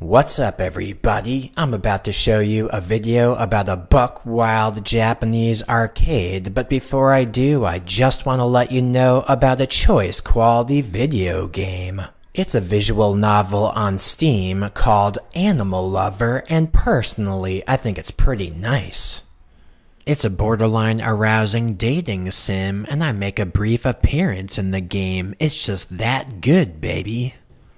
What's up everybody? I'm about to show you a video about a buck wild Japanese arcade, but before I do, I just want to let you know about a choice quality video game. It's a visual novel on Steam called Animal Lover, and personally, I think it's pretty nice. It's a borderline arousing dating sim, and I make a brief appearance in the game. It's just that good, baby.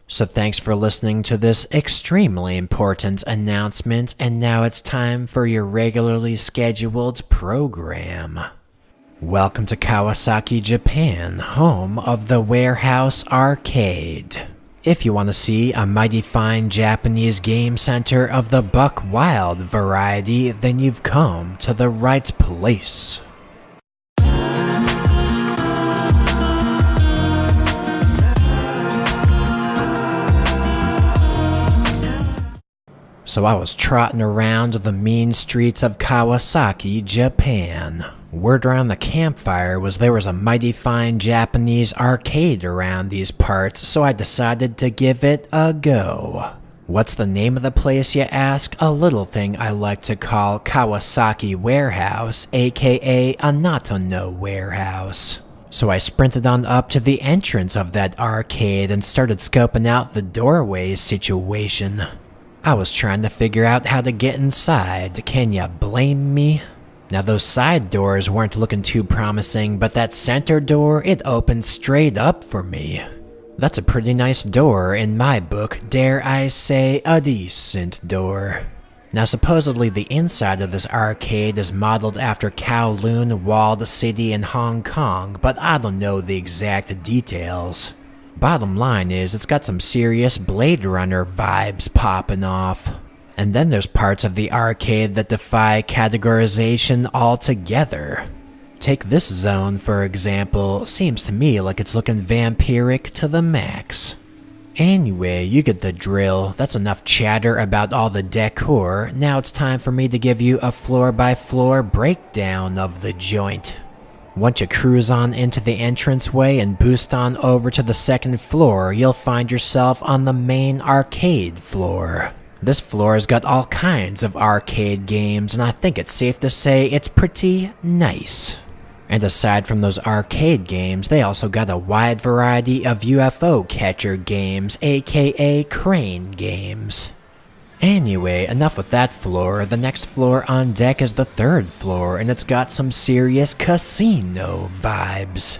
So thanks for listening to this extremely important announcement, and now it's time for your regularly scheduled program. Welcome to Kawasaki, Japan, home of the Warehouse Arcade. If you want to see a mighty fine Japanese game center of the buck wild variety, then you've come to the right place. So I was trotting around the mean streets of Kawasaki, Japan. Word around the campfire was there was a mighty fine Japanese arcade around these parts, so I decided to give it a go. What's the name of the place, you ask? A little thing I like to call Kawasaki Warehouse, aka Anata Warehouse. So I sprinted on up to the entrance of that arcade and started scoping out the doorway situation. I was trying to figure out how to get inside, can ya blame me? Now those side doors weren't looking too promising, but that center door, it opened straight up for me. That's a pretty nice door in my book, dare I say a decent door. Now supposedly the inside of this arcade is modeled after Kowloon Walled City in Hong Kong, but I don't know the exact details. Bottom line is, it's got some serious Blade Runner vibes popping off. And then there's parts of the arcade that defy categorization altogether. Take this zone, for example. Seems to me like it's looking vampiric to the max. Anyway, you get the drill. That's enough chatter about all the decor. Now it's time for me to give you a floor-by-floor breakdown of the joint. Once you cruise on into the entranceway and boost on over to the second floor, you'll find yourself on the main arcade floor. This floor has got all kinds of arcade games, and I think it's safe to say it's pretty nice. And aside from those arcade games, they also got a wide variety of UFO catcher games, aka crane games. Anyway, enough with that floor. The next floor on deck is the third floor, and it's got some serious casino vibes.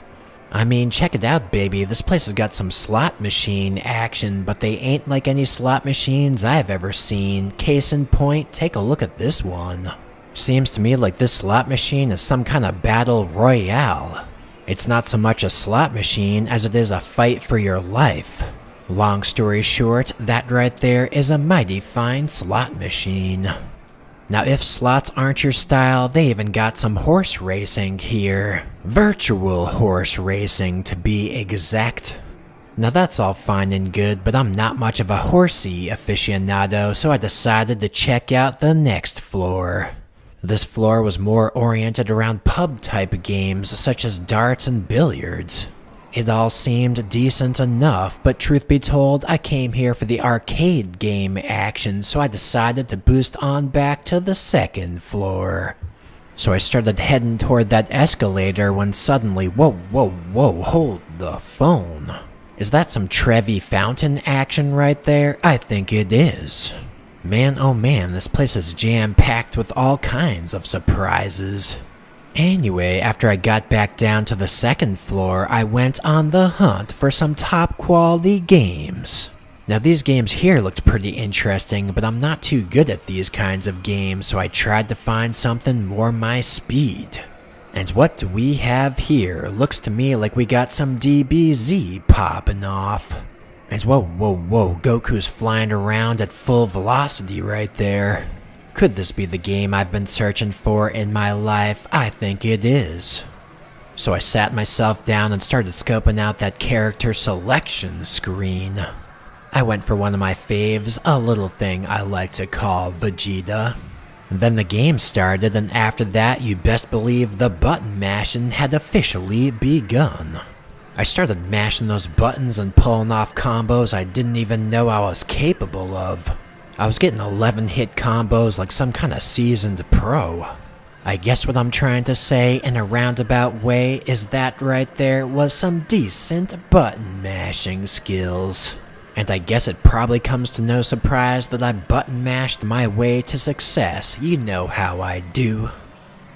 I mean, check it out, baby. This place has got some slot machine action, but they ain't like any slot machines I've ever seen. Case in point, take a look at this one. Seems to me like this slot machine is some kind of battle royale. It's not so much a slot machine as it is a fight for your life. Long story short, that right there is a mighty fine slot machine. Now if slots aren't your style, they even got some horse racing here. Virtual horse racing to be exact. Now that's all fine and good, but I'm not much of a horsey aficionado, so I decided to check out the next floor. This floor was more oriented around pub type games such as darts and billiards. It all seemed decent enough, but truth be told, I came here for the arcade game action, so I decided to boost on back to the second floor. So I started heading toward that escalator when suddenly, whoa, hold the phone. Is that some Trevi Fountain action right there? I think it is. Man, oh man, this place is jam-packed with all kinds of surprises. Anyway, after I got back down to the second floor, I went on the hunt for some top quality games. Now these games here looked pretty interesting, but I'm not too good at these kinds of games, so I tried to find something more my speed. And what do we have here? Looks to me like we got some DBZ popping off. And whoa, Goku's flying around at full velocity right there. Could this be the game I've been searching for in my life? I think it is. So I sat myself down and started scoping out that character selection screen. I went for one of my faves, a little thing I like to call Vegeta. Then the game started, and after that you best believe the button mashing had officially begun. I started mashing those buttons and pulling off combos I didn't even know I was capable of. I was getting 11 hit combos like some kind of seasoned pro. I guess what I'm trying to say in a roundabout way is that right there was some decent button mashing skills. And I guess it probably comes to no surprise that I button mashed my way to success. You know how I do.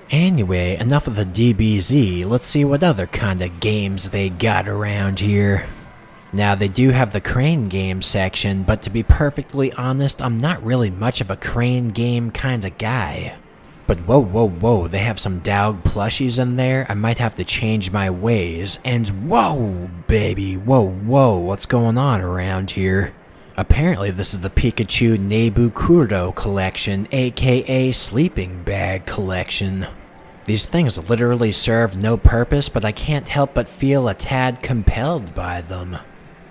Anyway, enough of the DBZ, let's see what other kind of games they got around here. Now, they do have the crane game section, but to be perfectly honest, I'm not really much of a crane game kind of guy. But whoa, they have some Dog plushies in there. I might have to change my ways. And whoa, baby, whoa, what's going on around here? Apparently this is the Pikachu Nebukuro collection, aka Sleeping Bag collection. These things literally serve no purpose, but I can't help but feel a tad compelled by them.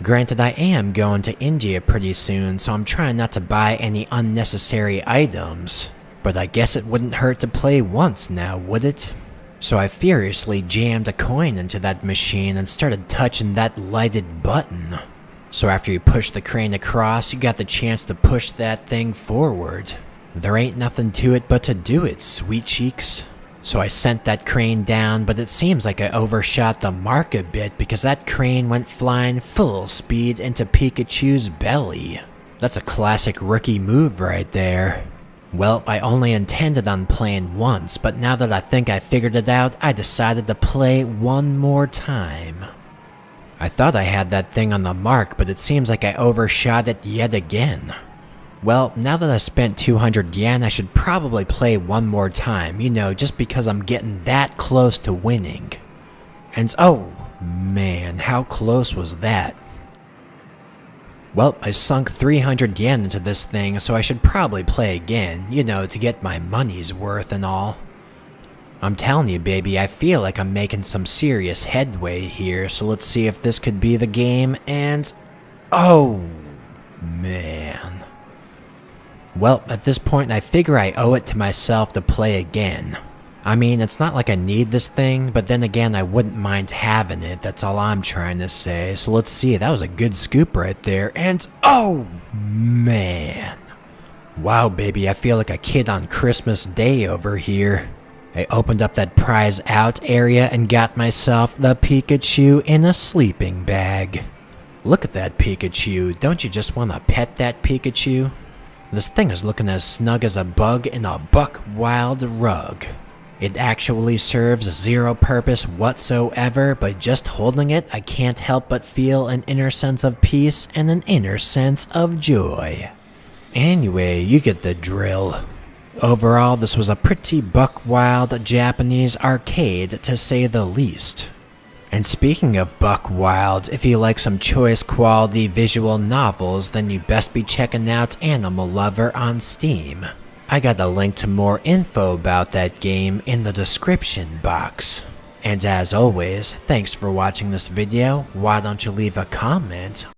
Granted, I am going to India pretty soon, so I'm trying not to buy any unnecessary items. But I guess it wouldn't hurt to play once now, would it? So I furiously jammed a coin into that machine and started touching that lighted button. So after you push the crane across, you got the chance to push that thing forward. There ain't nothing to it but to do it, sweet cheeks. So I sent that crane down, but it seems like I overshot the mark a bit because that crane went flying full speed into Pikachu's belly. That's a classic rookie move right there. Well, I only intended on playing once, but now that I think I figured it out, I decided to play one more time. I thought I had that thing on the mark, but it seems like I overshot it yet again. Well, now that I spent 200 yen, I should probably play one more time, you know, just because I'm getting that close to winning. And oh, man, how close was that? Well, I sunk 300 yen into this thing, so I should probably play again, you know, to get my money's worth and all. I'm telling you, baby, I feel like I'm making some serious headway here, so let's see if this could be the game, and... oh, man. Well, at this point, I figure I owe it to myself to play again. I mean, it's not like I need this thing, but then again, I wouldn't mind having it, that's all I'm trying to say. So let's see, that was a good scoop right there, and oh, man. Wow, baby, I feel like a kid on Christmas Day over here. I opened up that prize out area and got myself the Pikachu in a sleeping bag. Look at that Pikachu, don't you just want to pet that Pikachu? This thing is looking as snug as a bug in a buck wild rug. It actually serves zero purpose whatsoever, but just holding it, I can't help but feel an inner sense of peace and an inner sense of joy. Anyway, you get the drill. Overall, this was a pretty buck wild Japanese arcade to say the least. And speaking of buck wild, if you like some choice quality visual novels, then you best be checking out Animal Lover on Steam. I got a link to more info about that game in the description box. And as always, thanks for watching this video. Why don't you leave a comment